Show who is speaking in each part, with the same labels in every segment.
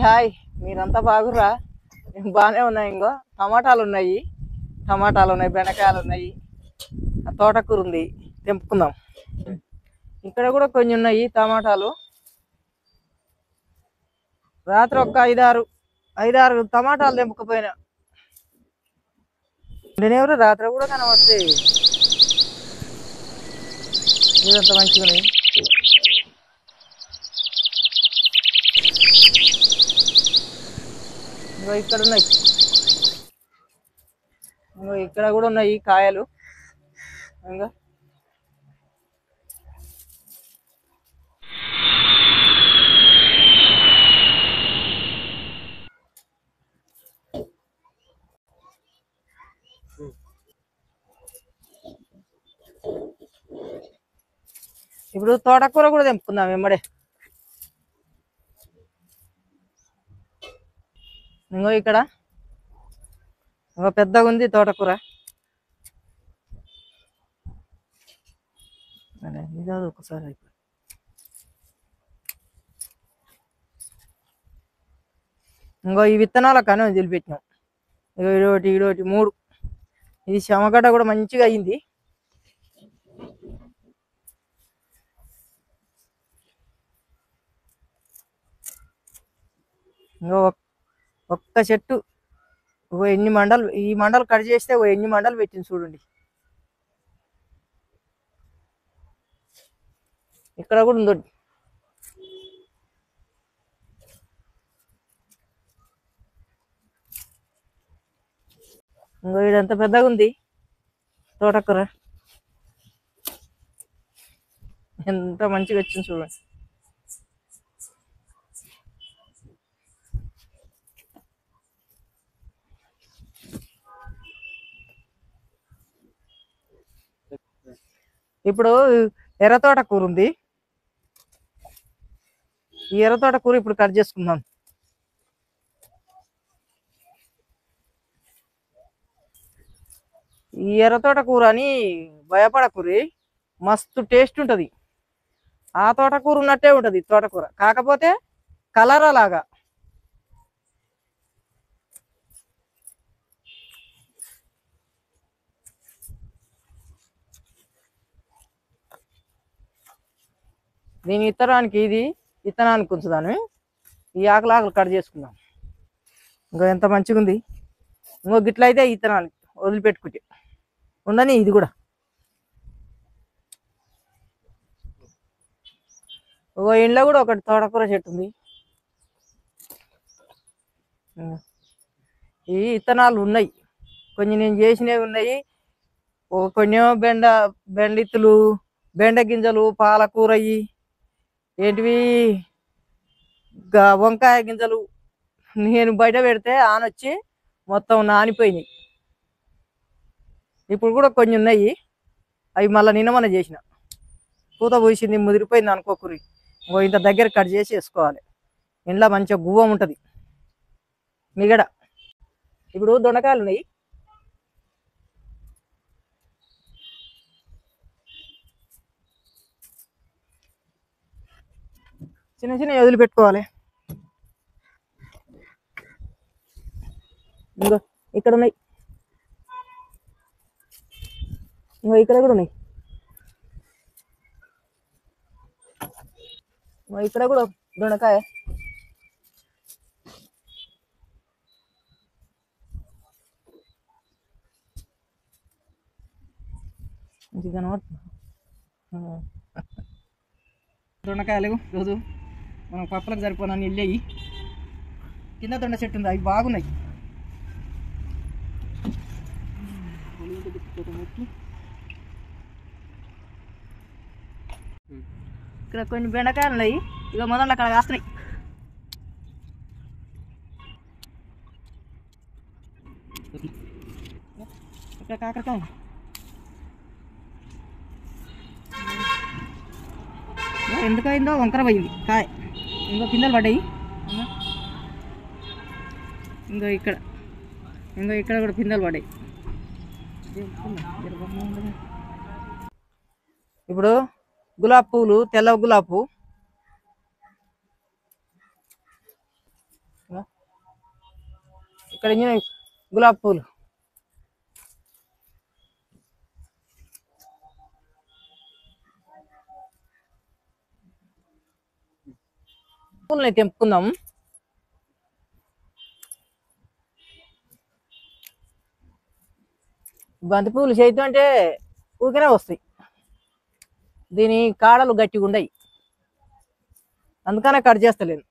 Speaker 1: Hi, మీరంతా బాగుర్రా? బాగానే ఉన్నాయి. ఇంకో టమాటాలు ఉన్నాయి, బెండకాయలు ఉన్నాయి, తోటకూర ఉంది, తెంపుకుందాం. ఇక్కడ కూడా కొన్ని ఉన్నాయి టమాటాలు. రాత్రి ఒక ఐదారు టమాటాలు తెంపుకపోయినా నేనెవరు రాత్రి కూడా కనబడితే ఇదంతా మంచిగా ఉన్నాయి. ఇంకో ఇక్కడ ఉన్నాయి, ఇంకో ఇక్కడ కూడా ఉన్నాయి కాయలు. ఇంకా ఇప్పుడు తోటకూర కూడా తెంపుకుందాం వెంబడే. ఇంకో ఇక్కడ ఇంకో పెద్దగా ఉంది తోటకూర. ఇది ఒకసారి ఇంకో ఈ విత్తనాల కానీ వదిలిపెట్టినాం. ఇదోటి 3. ఇది శమగడ్డ కూడా మంచిగా అయింది. ఇంకో ఒక్క చెట్టు ఎన్ని మండలు, ఈ మండలు కట్ చేస్తే ఎన్ని మండలు పెట్టింది చూడండి. ఇక్కడ కూడా ఉందో. ఇంకో ఇదంతా పెద్దగా ఉంది తోటకూర, ఎంత మంచిగా వచ్చింది చూడండి. ఇప్పుడు ఎర్ర తోటకూర ఉంది. ఈ ఎర్ర తోటకూర ఇప్పుడు కట్ చేసుకుందాం. ఈ ఎర్ర తోటకూర అని భయపడకూరి, మస్తు టేస్ట్ ఉంటుంది. ఆ తోటకూర ఉన్నట్టే ఉంటుంది తోటకూర, కాకపోతే కలర్ అలాగా. దీని విత్తనానికి ఉంచుదాన్ని. ఈ ఆకులు కట్ చేసుకుందాం. ఇంకో ఎంత మంచిగా ఉంది. ఇంకో గిట్లయితే విత్తనాలు వదిలిపెట్టుకుంటే ఉండని. ఇది కూడా ఒక ఇంట్లో కూడా ఒకటి తోటకూర చెట్టు ఉంది. ఈ విత్తనాలు ఉన్నాయి, కొన్ని నేను చేసినవి ఉన్నాయి. కొన్ని బెండిత్తులు, బెండ గింజలు, పాలకూర, ఏంటివి వంకాయ గింజలు నేను బయట పెడితే ఆనొచ్చి మొత్తం నానిపోయినాయి. ఇప్పుడు కూడా కొన్ని ఉన్నాయి, అవి మళ్ళీ నిన్న చేసిన పూత పూసింది, ముదిరిపోయింది అనుకోకూరి. ఇంత దగ్గర కట్ చేసి వేసుకోవాలి. ఇంట్లో మంచిగా గువ్వం ఉంటుంది మిగడ. ఇప్పుడు దొండకాయలు ఉన్నాయి. చిన్న చిన్న వదిలిపెట్టుకోవాలి. ఇంకో ఇక్కడ ఉన్నాయి, ఇంకో ఇక్కడ కూడా ఉన్నాయి, ఇక్కడ కూడా దొండకాయ. దొండకాయలు రోజు మనం పప్పులకు సరిపోనని వెళ్ళాయి. కింద దొండ చెట్టు ఉంది, అవి బాగున్నాయి. ఇక్కడ కొన్ని బెండకాయలు ఉన్నాయి, ఇక మొదలు అక్కడ కాస్తున్నాయి. ఇక్కడ కాకరకాయ, ఎందుకైందో వంకర పోయింది కాయ. ఇంకో పిందెలు పడ్డాయి. ఇంకో ఇక్కడ కూడా పిందెలు పడ్డాయి. ఇప్పుడు గులాబీ పువ్వులు, తెల్ల గులాబీ పువ్వు ఇక్కడ గులాబీ పూలు. పూలని తెంపుకుందాం. బంతి పూలు చేద్దాం అంటే ఊరికనే వస్తాయి, దీని కాడలు గట్టిగా ఉండయి, అందుకనే కట్ చేస్తలేను.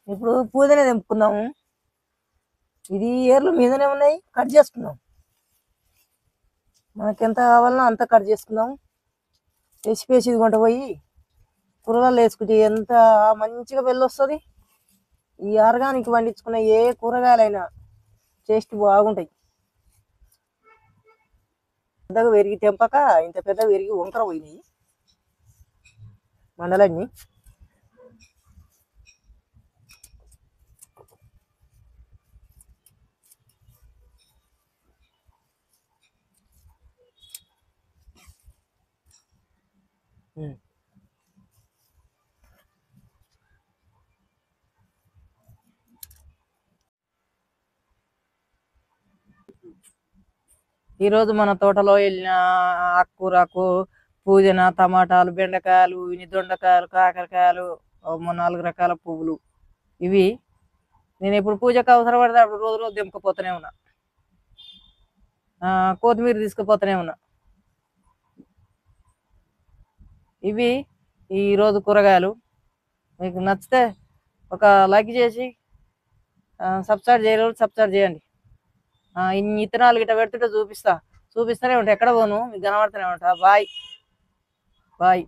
Speaker 1: ఇప్పుడు పూదనే తెంపుకుందాము. ఇది ఏర్లు మీదనే ఉన్నాయి, కట్ చేసుకుందాం. మనకి ఎంత కావాలనో అంత కట్ చేసుకుందాం. పేసి కొంట పోయి కూరగాయలు వేసుకుంటే ఎంత మంచిగా వెళ్ళొస్తుంది. ఈ ఆర్గానిక్ పండించుకున్న ఏ కూరగాయలైనా టేస్ట్ బాగుంటాయి. పెద్దగా పెరిగి తెంపక ఇంత పెద్దగా పెరిగి వంకర పోయినాయి మండలన్నీ. ఈరోజు మన తోటలో వెళ్ళిన ఆకుకూరకు పూజన, టమాటాలు, బెండకాయలు, దొండకాయలు, కాకరకాయలు, 4 రకాల పువ్వులు. ఇవి నేను ఎప్పుడు పూజకు అవసరపడితే అప్పుడు రోజు రోజు దింపకపోతూనే ఉన్నా. కొత్తిమీర తీసుకుపోతూనే ఉన్నా. ఇవి ఈరోజు కూరగాయలు. మీకు నచ్చితే ఒక లైక్ చేసి సబ్స్క్రైబ్ చేయలేదు, సబ్స్క్రైబ్ చేయండి. ఇన్ని ఇత్తనాలు గిట్ట పెడుతుంటే చూపిస్తూనే ఉంటా, ఎక్కడ పోను మీకు కనబడుతూనే ఉంటా. Bye bye.